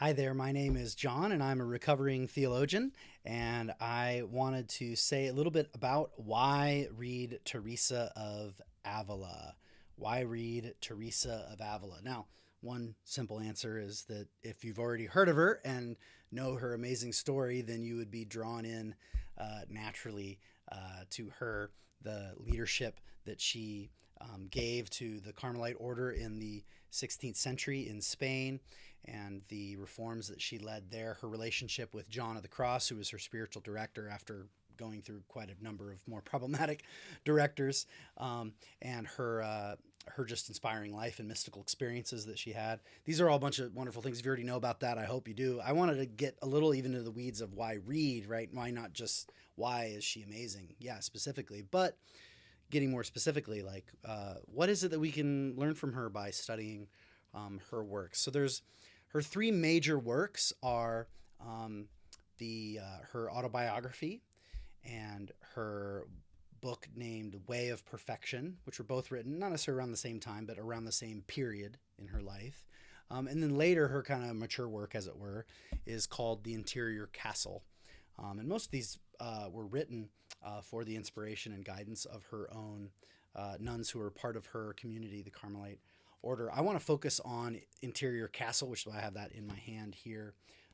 Hi there, my name is John, and I'm a recovering theologian. And I wanted to say a little bit about why read Teresa of Avila. Why read Teresa of Avila? Now, one simple answer is that if you've already heard of her and know her amazing story, then you would be drawn in naturally to her, the leadership that she gave to the Carmelite order in the 16th century in Spain, and the reforms that she led there, her relationship with John of the Cross, who was her spiritual director after going through quite a number of more problematic directors, and her just inspiring life and mystical experiences that she had. These are all a bunch of wonderful things. If you already know about that, I hope you do. I wanted to get a little even into the weeds of why read, right? Why not just why is she amazing? Yeah, specifically, but getting more specifically, like what is it that we can learn from her by studying her works? So there's her three major works are the her autobiography and her book named Way of Perfection, which were both written not necessarily around the same time, but around the same period in her life. And then later, her kind of mature work, as it were, is called The Interior Castle. And most of these were written for the inspiration and guidance of her own nuns who were part of her community, the Carmelite order. I want to focus on Interior Castle, which I have that in my hand here,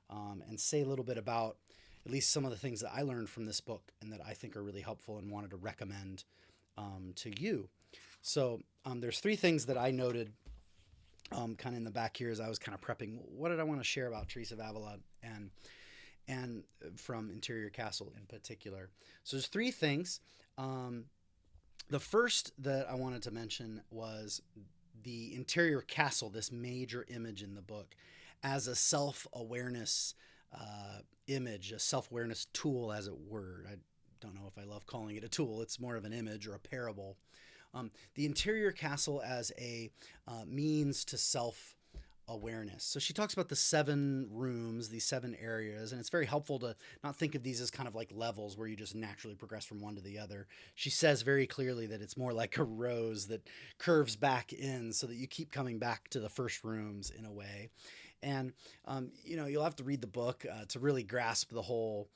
and say a little bit about at least some of the things that I learned from this book and that I think are really helpful and wanted to recommend to you. So there's three things that I noted kind of in the back here as I was kind of prepping. What did I want to share about Teresa of Avila and from Interior Castle in particular? So there's three things. The first that I wanted to mention was the Interior Castle, this major image in the book, as a self-awareness image, a self-awareness tool, as it were. I don't know if I love calling it a tool. It's more of an image or a parable. The Interior Castle as a means to self-awareness. So she talks about the 7 rooms, these 7 areas, and it's very helpful to not think of these as kind of like levels where you just naturally progress from one to the other. She says very clearly that it's more like a rose that curves back in so that you keep coming back to the first rooms in a way. And, you'll have to read the book to really grasp the whole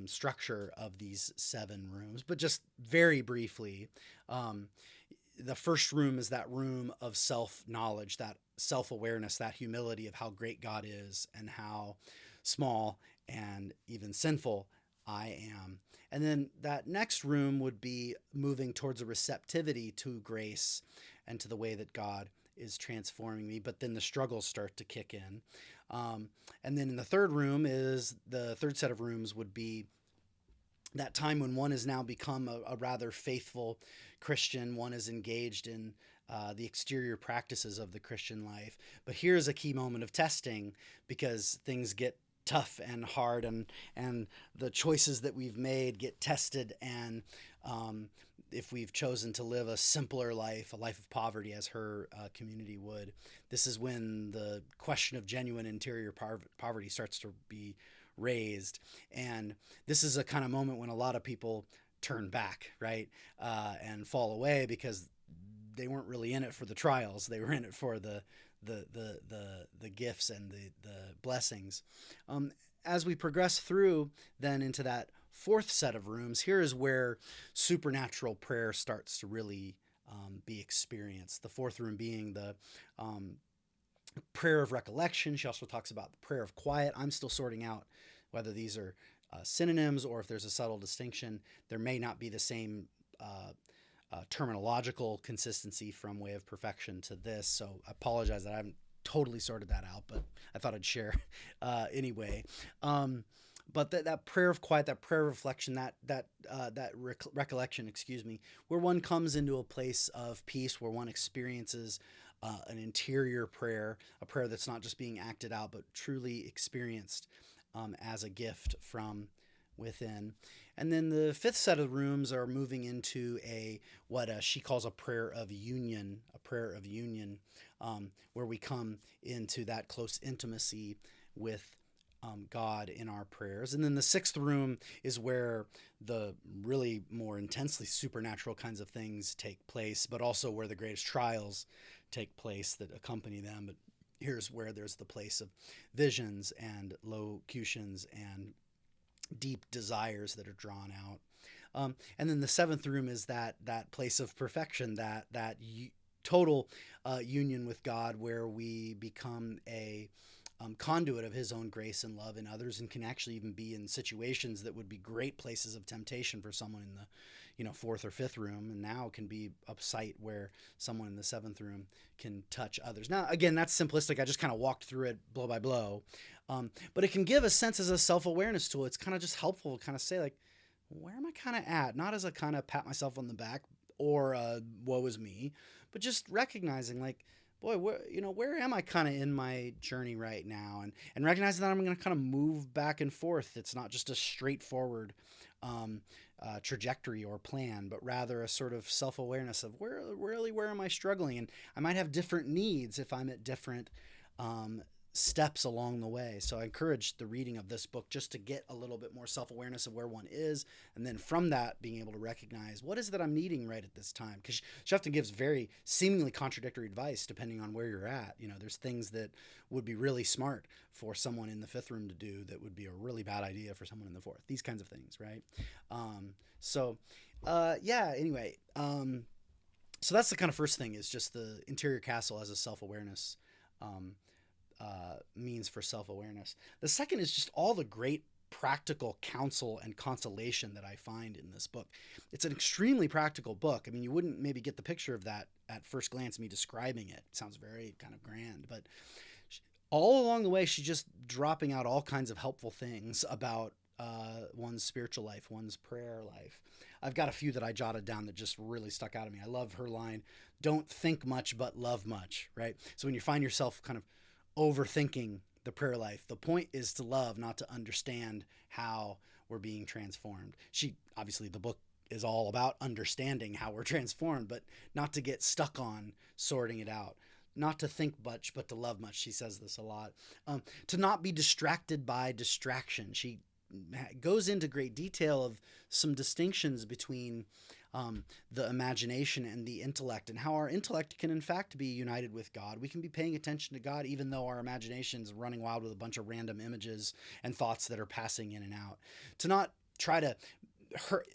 structure of these 7 rooms. But just very briefly, the first room is that room of self-knowledge, that self-awareness, that humility of how great God is and how small and even sinful I am. And then that next room would be moving towards a receptivity to grace and to the way that God is transforming me, but then the struggles start to kick in. And then in the third room is the third set of rooms would be that time when one has now become a rather faithful Christian, one is engaged in the exterior practices of the Christian life. But here's a key moment of testing because things get tough and hard, and the choices that we've made get tested, and if we've chosen to live a simpler life, a life of poverty as her community would, this is when the question of genuine interior poverty starts to be raised. And this is a kind of moment when a lot of people turn back, right, and fall away because they weren't really in it for the trials. They were in it for the gifts and the blessings. As we progress through then into that fourth set of rooms, here is where supernatural prayer starts to really be experienced. The fourth room being the prayer of recollection. She also talks about the prayer of quiet. I'm still sorting out whether these are synonyms or if there's a subtle distinction. There may not be the same terminological consistency from Way of Perfection to this, so I apologize that I haven't totally sorted that out, but I thought I'd share anyway. But that prayer of quiet, that prayer of reflection, that recollection, excuse me, where one comes into a place of peace, where one experiences an interior prayer, a prayer that's not just being acted out, but truly experienced as a gift from within. And then the fifth set of rooms are moving into what she calls a prayer of union, where we come into that close intimacy with God in our prayers. And then the sixth room is where the really more intensely supernatural kinds of things take place, but also where the greatest trials take place that accompany them. But Here's where there's the place of visions and locutions and deep desires that are drawn out. And then the seventh room is that place of perfection, that total union with God, where we become a conduit of His own grace and love in others, and can actually even be in situations that would be great places of temptation for someone in the fourth or fifth room, and now can be a site where someone in the seventh room can touch others. Now, again, that's simplistic. I just kind of walked through it blow by blow, but it can give a sense as a self-awareness tool. It's kind of just helpful to kind of say, like, where am I kind of at? Not as a kind of pat myself on the back or woe is me, but just recognizing, like, boy, where am I kind of in my journey right now, and recognizing that I'm going to kind of move back and forth. It's not just a straightforward trajectory or plan, but rather a sort of self-awareness of where am I struggling, and I might have different needs if I'm at different steps along the way. So I encourage the reading of this book just to get a little bit more self-awareness of where one is, and then from that being able to recognize what is it that I'm needing right at this time, because she often gives very seemingly contradictory advice depending on where you're at. There's things that would be really smart for someone in the fifth room to do that would be a really bad idea for someone in the fourth. These kinds of things, right? Anyway, so that's the kind of first thing, is just the interior castle as a self-awareness means for self-awareness. The second is just all the great practical counsel and consolation that I find in this book. It's an extremely practical book. I mean, you wouldn't maybe get the picture of that at first glance, me describing it. It sounds very kind of grand, but all along the way, she's just dropping out all kinds of helpful things about one's spiritual life, one's prayer life. I've got a few that I jotted down that just really stuck out at me. I love her line, "Don't think much, but love much," right? So when you find yourself kind of overthinking the prayer life, the point is to love, not to understand how we're being transformed. Obviously, the book is all about understanding how we're transformed, but not to get stuck on sorting it out. Not to think much, but to love much. She says this a lot. To not be distracted by distraction. She goes into great detail of some distinctions between the imagination and the intellect, and how our intellect can in fact be united with God. We can be paying attention to God even though our imagination is running wild with a bunch of random images and thoughts that are passing in and out. To not try to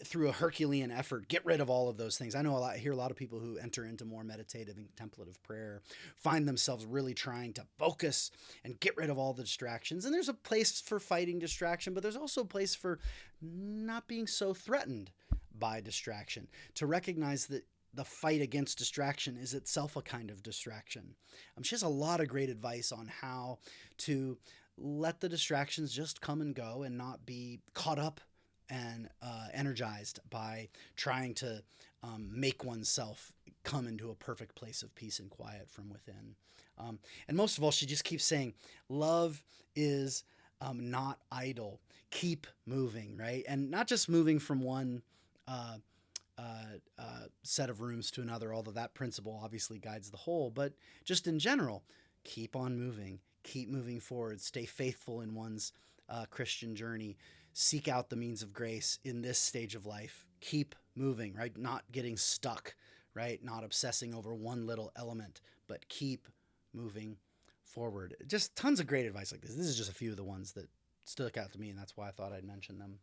through a Herculean effort get rid of all of those things. I hear a lot of people who enter into more meditative and contemplative prayer find themselves really trying to focus and get rid of all the distractions. And there's a place for fighting distraction, but there's also a place for not being so threatened by distraction, to recognize that the fight against distraction is itself a kind of distraction. She has a lot of great advice on how to let the distractions just come and go and not be caught up and energized by trying to make oneself come into a perfect place of peace and quiet from within. And most of all, she just keeps saying, love is not idle. Keep moving, right? And not just moving from one set of rooms to another, although that principle obviously guides the whole, but just in general, keep on moving, keep moving forward, stay faithful in one's Christian journey, seek out the means of grace in this stage of life, keep moving, right? Not getting stuck, right? Not obsessing over one little element, but keep moving forward. Just tons of great advice like this. This is just a few of the ones that stuck out to me, and that's why I thought I'd mention them.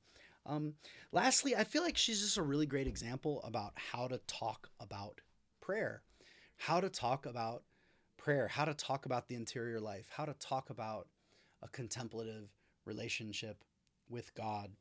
Lastly, I feel like she's just a really great example about how to talk about prayer, how to talk about the interior life, how to talk about a contemplative relationship with God.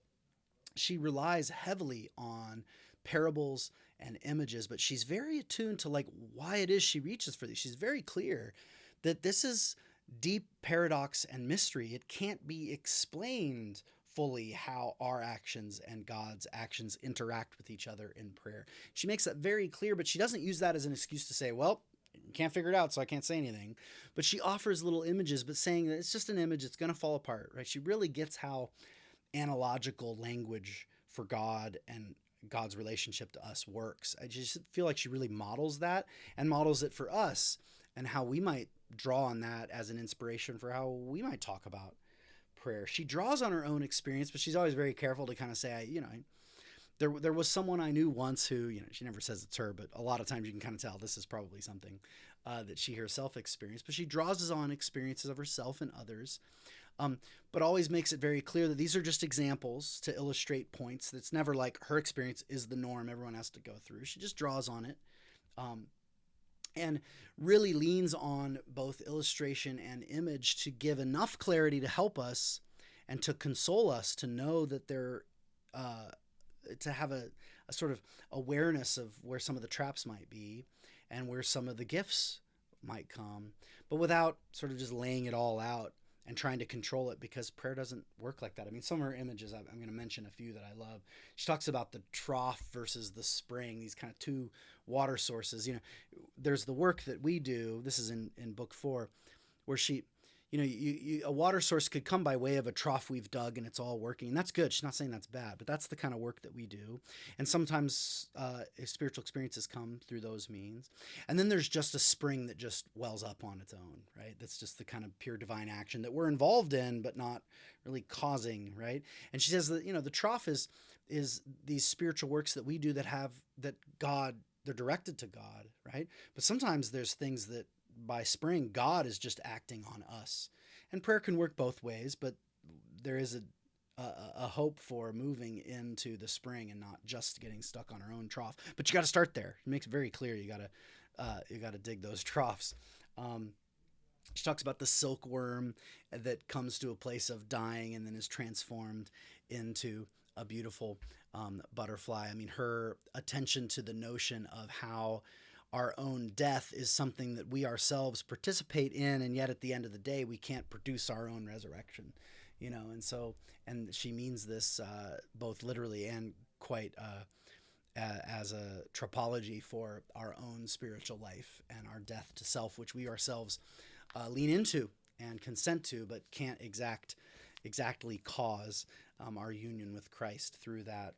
She relies heavily on parables and images, but she's very attuned to like why it is she reaches for these. She's very clear that this is deep paradox and mystery. It can't be explained fully how our actions and God's actions interact with each other in prayer. She makes that very clear, but she doesn't use that as an excuse to say, well, you can't figure it out, so I can't say anything. But she offers little images, but saying that it's just an image, it's going to fall apart, right? She really gets how analogical language for God and God's relationship to us works. I just feel like she really models that and models it for us, and how we might draw on that as an inspiration for how we might talk about prayer. She draws on her own experience, but she's always very careful to kind of say, there was someone I knew once who, she never says it's her, but a lot of times you can kind of tell this is probably something that she herself experienced, but she draws on experiences of herself and others, um, but always makes it very clear that these are just examples to illustrate points. That's never like her experience is the norm everyone has to go through. She just draws on it, um, and really leans on both illustration and image to give enough clarity to help us and to console us to know that they're uh, to have a sort of awareness of where some of the traps might be and where some of the gifts might come, but without sort of just laying it all out and trying to control it, because prayer doesn't work like that. I mean, some of her images, I'm going to mention a few that I love. She talks about the trough versus the spring, these kind of two water sources. There's the work that we do. This is in book 4, where she, a water source could come by way of a trough we've dug and it's all working. And that's good. She's not saying that's bad, but that's the kind of work that we do. And sometimes spiritual experiences come through those means. And then there's just a spring that just wells up on its own, right? That's just the kind of pure divine action that we're involved in, but not really causing, right? And she says that, the trough is these spiritual works that we do that God, they're directed to God, right? But sometimes there's things that by spring, God is just acting on us. And prayer can work both ways, but there is a hope for moving into the spring and not just getting stuck on our own trough. But you got to start there. It makes it very clear you got to dig those troughs. She talks about the silkworm that comes to a place of dying and then is transformed into a beautiful butterfly. I mean, her attention to the notion of how our own death is something that we ourselves participate in, and yet at the end of the day, we can't produce our own resurrection, and she means this both literally and quite as a tropology for our own spiritual life and our death to self, which we ourselves lean into and consent to, but can't exactly cause our union with Christ through that.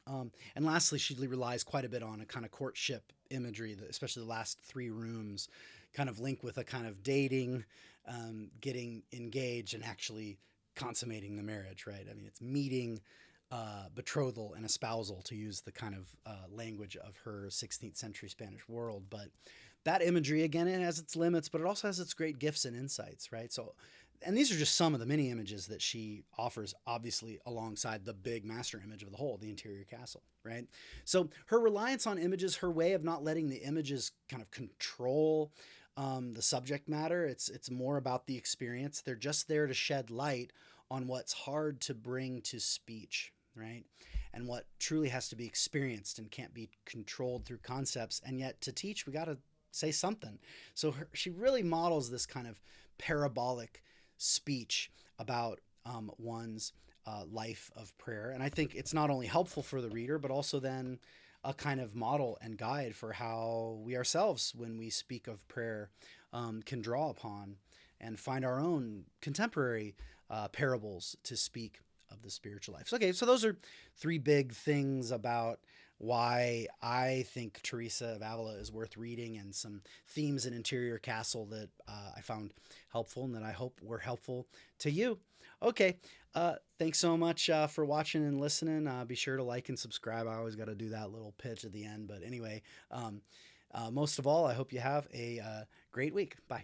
And lastly, she relies quite a bit on a kind of courtship imagery, especially the last 3 rooms, kind of link with a kind of dating, getting engaged, and actually consummating the marriage, right? I mean, it's meeting, betrothal, and espousal, to use the kind of language of her 16th century Spanish world. But that imagery, again, it has its limits, but it also has its great gifts and insights, right? So, and these are just some of the many images that she offers, obviously alongside the big master image of the whole, the interior castle, right? So her reliance on images, her way of not letting the images kind of control the subject matter. It's more about the experience. They're just there to shed light on what's hard to bring to speech, right? And what truly has to be experienced and can't be controlled through concepts. And yet to teach, we got to say something. So she really models this kind of parabolic speech about one's life of prayer. And I think it's not only helpful for the reader, but also then a kind of model and guide for how we ourselves, when we speak of prayer, can draw upon and find our own contemporary parables to speak of the spiritual life. So, okay, so those are 3 big things about why I think Theresa of Avila is worth reading, and some themes in Interior Castle that I found helpful and that I hope were helpful to you. Okay, thanks so much for watching and listening. Be sure to like and subscribe. I always got to do that little pitch at the end. But anyway, most of all, I hope you have a great week. Bye.